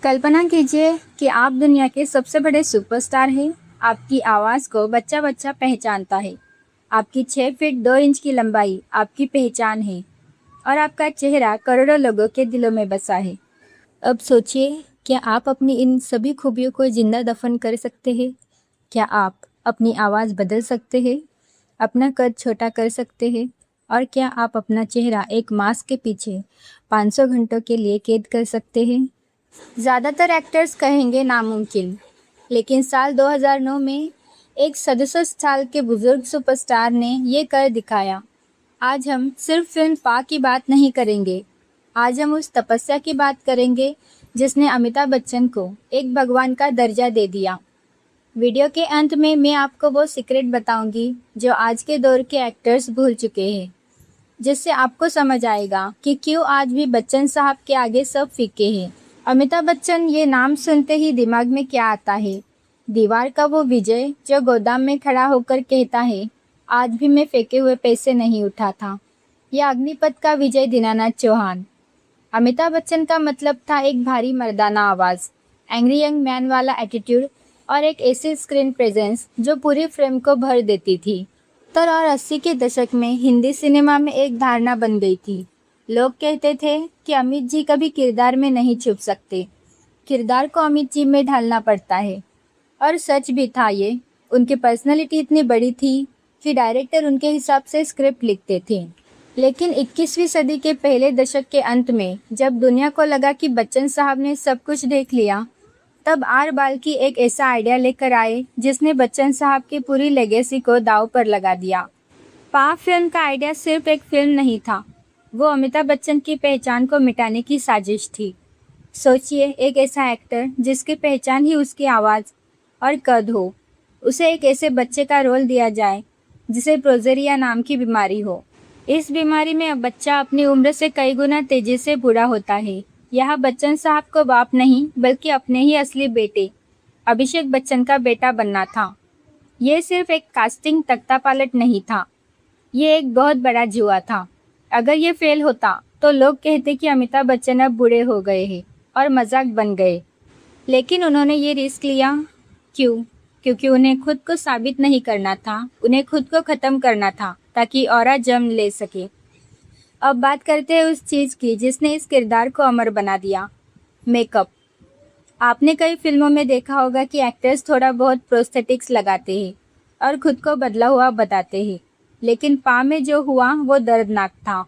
कल्पना कीजिए कि आप दुनिया के सबसे बड़े सुपरस्टार हैं। आपकी आवाज़ को बच्चा बच्चा पहचानता है। आपकी 6 फीट 2 इंच की लंबाई आपकी पहचान है और आपका चेहरा करोड़ों लोगों के दिलों में बसा है। अब सोचिए, क्या आप अपनी इन सभी खूबियों को जिंदा दफन कर सकते हैं? क्या आप अपनी आवाज़ बदल सकते हैं, अपना कद छोटा कर सकते हैं और क्या आप अपना चेहरा एक मास्क के पीछे 500 घंटों के लिए कैद कर सकते हैं? ज़्यादातर एक्टर्स कहेंगे नामुमकिन, लेकिन साल 2009 में एक 67 साल के बुजुर्ग सुपरस्टार ने ये कर दिखाया। आज हम सिर्फ फिल्म पा की बात नहीं करेंगे, आज हम उस तपस्या की बात करेंगे जिसने अमिताभ बच्चन को एक भगवान का दर्जा दे दिया। वीडियो के अंत में मैं आपको वो सीक्रेट बताऊंगी जो आज के दौर के एक्टर्स भूल चुके हैं, जिससे आपको समझ आएगा कि क्यों आज भी बच्चन साहब के आगे सब फीके हैं। अमिताभ बच्चन ये नाम सुनते ही दिमाग में क्या आता है? दीवार का वो विजय जो गोदाम में खड़ा होकर कहता है, आज भी मैं फेंके हुए पैसे नहीं उठा था, या अग्निपथ का विजय दीनानाथ चौहान। अमिताभ बच्चन का मतलब था एक भारी मर्दाना आवाज़, एंग्री यंग मैन वाला एटीट्यूड और एक ऐसी स्क्रीन प्रेजेंस जो पूरी फ्रेम को भर देती थी। 70 और 80 के दशक में हिंदी सिनेमा में एक धारणा बन गई थी। लोग कहते थे कि अमित जी कभी किरदार में नहीं छुप सकते, किरदार को अमित जी में ढालना पड़ता है। और सच भी था ये। उनकी पर्सनालिटी इतनी बड़ी थी कि डायरेक्टर उनके हिसाब से स्क्रिप्ट लिखते थे। लेकिन 21वीं सदी के पहले दशक के अंत में जब दुनिया को लगा कि बच्चन साहब ने सब कुछ देख लिया, तब आर बाल्की एक ऐसा आइडिया लेकर आए जिसने बच्चन साहब की पूरी लेगेसी को दांव पर लगा दिया। पा फिल्म का आइडिया सिर्फ एक फिल्म नहीं था, वो अमिताभ बच्चन की पहचान को मिटाने की साजिश थी। सोचिए, एक ऐसा एक्टर जिसकी पहचान ही उसकी आवाज़ और कद हो, उसे एक ऐसे बच्चे का रोल दिया जाए जिसे प्रोजेरिया नाम की बीमारी हो। इस बीमारी में बच्चा अपनी उम्र से कई गुना तेजी से बूढ़ा होता है। यहाँ बच्चन साहब को बाप नहीं बल्कि अपने ही असली बेटे अभिषेक बच्चन का बेटा बनना था। ये सिर्फ एक कास्टिंग तख्ता पलट नहीं था, ये एक बहुत बड़ा जुआ था। अगर ये फेल होता तो लोग कहते कि अमिताभ बच्चन अब बूढ़े हो गए हैं और मजाक बन गए। लेकिन उन्होंने ये रिस्क लिया। क्यों? क्योंकि उन्हें खुद को साबित नहीं करना था, उन्हें खुद को ख़त्म करना था ताकि औरा जम ले सके। अब बात करते हैं उस चीज़ की जिसने इस किरदार को अमर बना दिया, मेकअप। आपने कई फिल्मों में देखा होगा कि एक्टर्स थोड़ा बहुत प्रोस्थेटिक्स लगाते हैं और खुद को बदला हुआ बताते हैं, लेकिन पा में जो हुआ वो दर्दनाक था।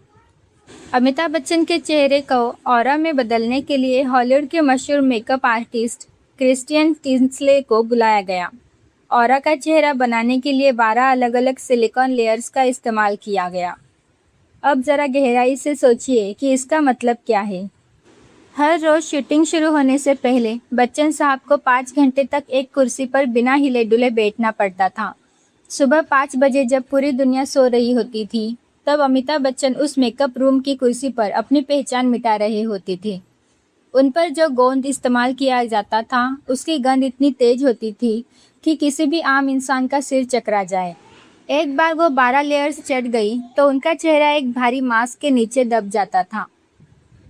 अमिताभ बच्चन के चेहरे को ऑरा में बदलने के लिए हॉलीवुड के मशहूर मेकअप आर्टिस्ट क्रिस्टियन टिंसले को बुलाया गया। ऑरा का चेहरा बनाने के लिए 12 अलग अलग सिलिकॉन लेयर्स का इस्तेमाल किया गया। अब ज़रा गहराई से सोचिए कि इसका मतलब क्या है। हर रोज़ शूटिंग शुरू होने से पहले बच्चन साहब को 5 घंटे तक एक कुर्सी पर बिना हिले डुले बैठना पड़ता था। सुबह 5 बजे जब पूरी दुनिया सो रही होती थी, तब अमिताभ बच्चन उस मेकअप रूम की कुर्सी पर अपनी पहचान मिटा रहे होते थे। उन पर जो गोंद इस्तेमाल किया जाता था, उसकी गंध इतनी तेज होती थी कि किसी भी आम इंसान का सिर चकरा जाए। एक बार वो 12 लेयर्स चढ़ गई तो उनका चेहरा एक भारी मास्क के नीचे दब जाता था।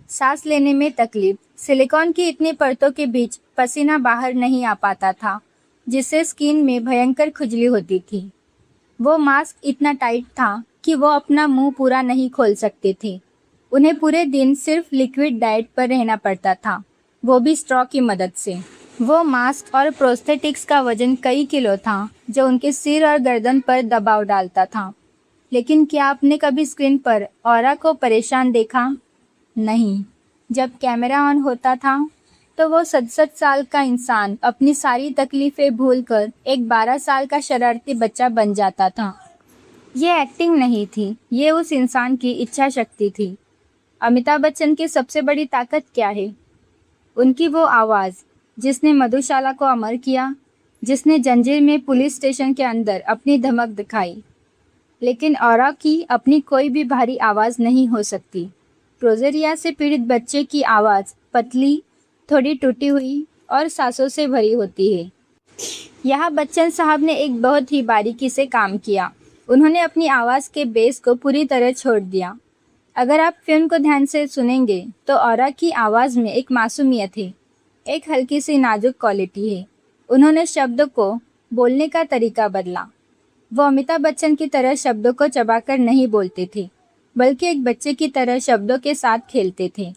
सांस लेने में तकलीफ, सिलिकॉन की इतनी परतों के बीच पसीना बाहर नहीं आ पाता था, जिससे स्किन में भयंकर खुजली होती थी। वो मास्क इतना टाइट था कि वो अपना मुंह पूरा नहीं खोल सकते थे। उन्हें पूरे दिन सिर्फ लिक्विड डाइट पर रहना पड़ता था, वो भी स्ट्रॉ की मदद से। वो मास्क और प्रोस्थेटिक्स का वजन कई किलो था, जो उनके सिर और गर्दन पर दबाव डालता था। लेकिन क्या आपने कभी स्क्रीन पर ऑरा को परेशान देखा? नहीं। जब कैमरा ऑन होता था तो वो 67 साल का इंसान अपनी सारी तकलीफ़ें भूलकर एक 12 साल का शरारती बच्चा बन जाता था। ये एक्टिंग नहीं थी, ये उस इंसान की इच्छा शक्ति थी। अमिताभ बच्चन की सबसे बड़ी ताकत क्या है? उनकी वो आवाज़ जिसने मधुशाला को अमर किया, जिसने जंजीर में पुलिस स्टेशन के अंदर अपनी धमक दिखाई। लेकिन ऑरा की अपनी कोई भी भारी आवाज़ नहीं हो सकती। प्रोजेरिया से पीड़ित बच्चे की आवाज़ पतली, थोड़ी टूटी हुई और सांसों से भरी होती है। यहाँ बच्चन साहब ने एक बहुत ही बारीकी से काम किया। उन्होंने अपनी आवाज़ के बेस को पूरी तरह छोड़ दिया। अगर आप फिल्म को ध्यान से सुनेंगे तो ऑरा की आवाज़ में एक मासूमियत है, एक हल्की सी नाजुक क्वालिटी है। उन्होंने शब्दों को बोलने का तरीका बदला। वो अमिताभ बच्चन की तरह शब्दों को चबाकर नहीं बोलते थे, बल्कि एक बच्चे की तरह शब्दों के साथ खेलते थे।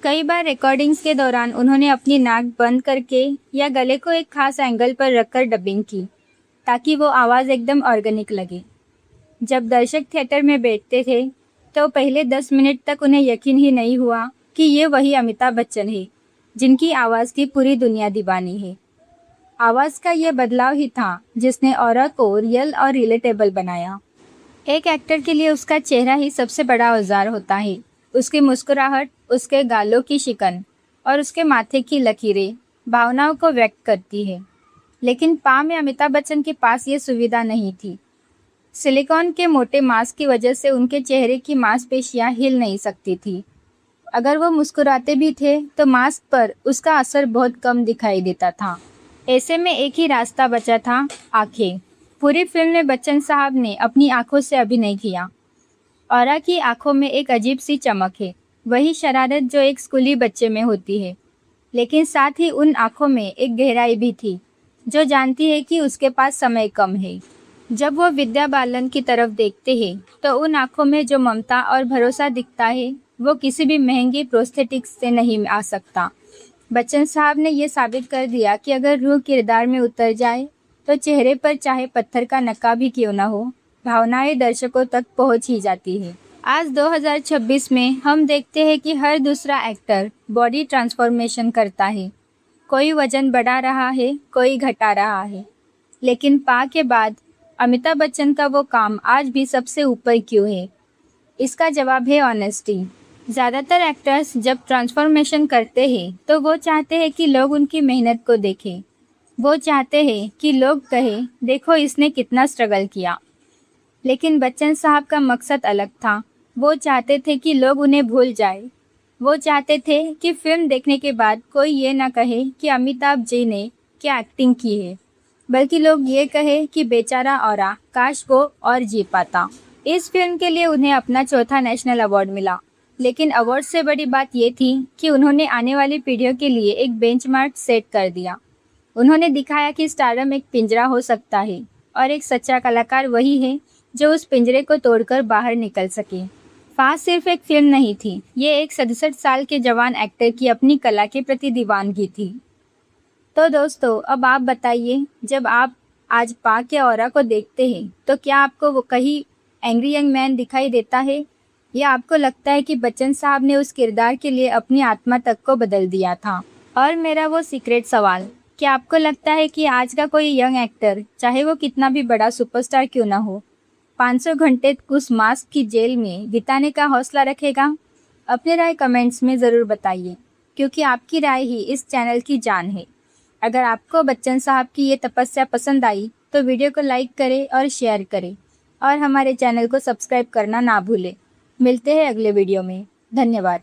कई बार रिकॉर्डिंग्स के दौरान उन्होंने अपनी नाक बंद करके या गले को एक खास एंगल पर रखकर डबिंग की, ताकि वो आवाज़ एकदम ऑर्गेनिक लगे। जब दर्शक थिएटर में बैठते थे तो पहले 10 मिनट तक उन्हें यकीन ही नहीं हुआ कि ये वही अमिताभ बच्चन है जिनकी आवाज़ की पूरी दुनिया दीवानी है। आवाज़ का ये बदलाव ही था जिसने ऑरा को रियल और रिलेटेबल बनाया। एक एक्टर के लिए उसका चेहरा ही सबसे बड़ा औजार होता है। उसकी मुस्कुराहट, उसके गालों की शिकन और उसके माथे की लकीरें भावनाओं को व्यक्त करती है। लेकिन में अमिताभ बच्चन के पास ये सुविधा नहीं थी। सिलिकॉन के मोटे मास्क की वजह से उनके चेहरे की मांसपेशियां हिल नहीं सकती थी। अगर वो मुस्कुराते भी थे तो मास्क पर उसका असर बहुत कम दिखाई देता था। ऐसे में एक ही रास्ता बचा था, आंखें। पूरी फिल्म में बच्चन साहब ने अपनी आंखों से अभिनय किया। औरा की आंखों में एक अजीब सी चमक है, वही शरारत जो एक स्कूली बच्चे में होती है। लेकिन साथ ही उन आंखों में एक गहराई भी थी, जो जानती है कि उसके पास समय कम है। जब वो विद्या बालन की तरफ देखते हैं तो उन आंखों में जो ममता और भरोसा दिखता है वो किसी भी महंगी प्रोस्थेटिक्स से नहीं आ सकता। बच्चन साहब ने ये साबित कर दिया कि अगर रूह किरदार में उतर जाए तो चेहरे पर चाहे पत्थर का नक्काब ही क्यों ना हो, भावनाएं दर्शकों तक पहुंच ही जाती है। आज 2026 में हम देखते हैं कि हर दूसरा एक्टर बॉडी ट्रांसफॉर्मेशन करता है। कोई वजन बढ़ा रहा है, कोई घटा रहा है। लेकिन के बाद अमिताभ बच्चन का वो काम आज भी सबसे ऊपर क्यों है? इसका जवाब है ऑनेस्टी। ज़्यादातर एक्टर्स जब ट्रांसफॉर्मेशन करते हैं तो वो चाहते हैं कि लोग उनकी मेहनत को देखें। वो चाहते हैं कि लोग कहें, देखो इसने कितना स्ट्रगल किया। लेकिन बच्चन साहब का मकसद अलग था। वो चाहते थे कि लोग उन्हें भूल जाए। वो चाहते थे कि फिल्म देखने के बाद कोई ये ना कहे कि अमिताभ जी ने क्या एक्टिंग की है, बल्कि लोग ये कहे कि बेचारा औरा, काश वो और जी पाता। इस फिल्म के लिए उन्हें अपना चौथा नेशनल अवार्ड मिला। लेकिन अवार्ड से बड़ी बात ये थी कि उन्होंने आने वाली पीढ़ियों के लिए एक बेंचमार्क सेट कर दिया। उन्होंने दिखाया कि स्टारडम एक पिंजरा हो सकता है और एक सच्चा कलाकार वही है जो उस पिंजरे को तोड़कर बाहर निकल सके। फास्ट सिर्फ एक फिल्म नहीं थी, ये एक 67 साल के जवान एक्टर की अपनी कला के प्रति दीवानगी थी। तो दोस्तों, अब आप बताइए, जब आप आज के औरा को देखते हैं तो क्या आपको वो कहीं एंग्री यंग मैन दिखाई देता है, या आपको लगता है कि बच्चन साहब ने उस किरदार के लिए अपनी आत्मा तक को बदल दिया था? और मेरा वो सीक्रेट सवाल, क्या आपको लगता है कि आज का कोई यंग एक्टर, चाहे वो कितना भी बड़ा सुपरस्टार क्यों ना हो, 500 घंटे उस मास्क की जेल में बिताने का हौसला रखेगा? अपनी राय कमेंट्स में ज़रूर बताइए, क्योंकि आपकी राय ही इस चैनल की जान है। अगर आपको बच्चन साहब की ये तपस्या पसंद आई तो वीडियो को लाइक करें और शेयर करें, और हमारे चैनल को सब्सक्राइब करना ना भूलें। मिलते हैं अगले वीडियो में। धन्यवाद।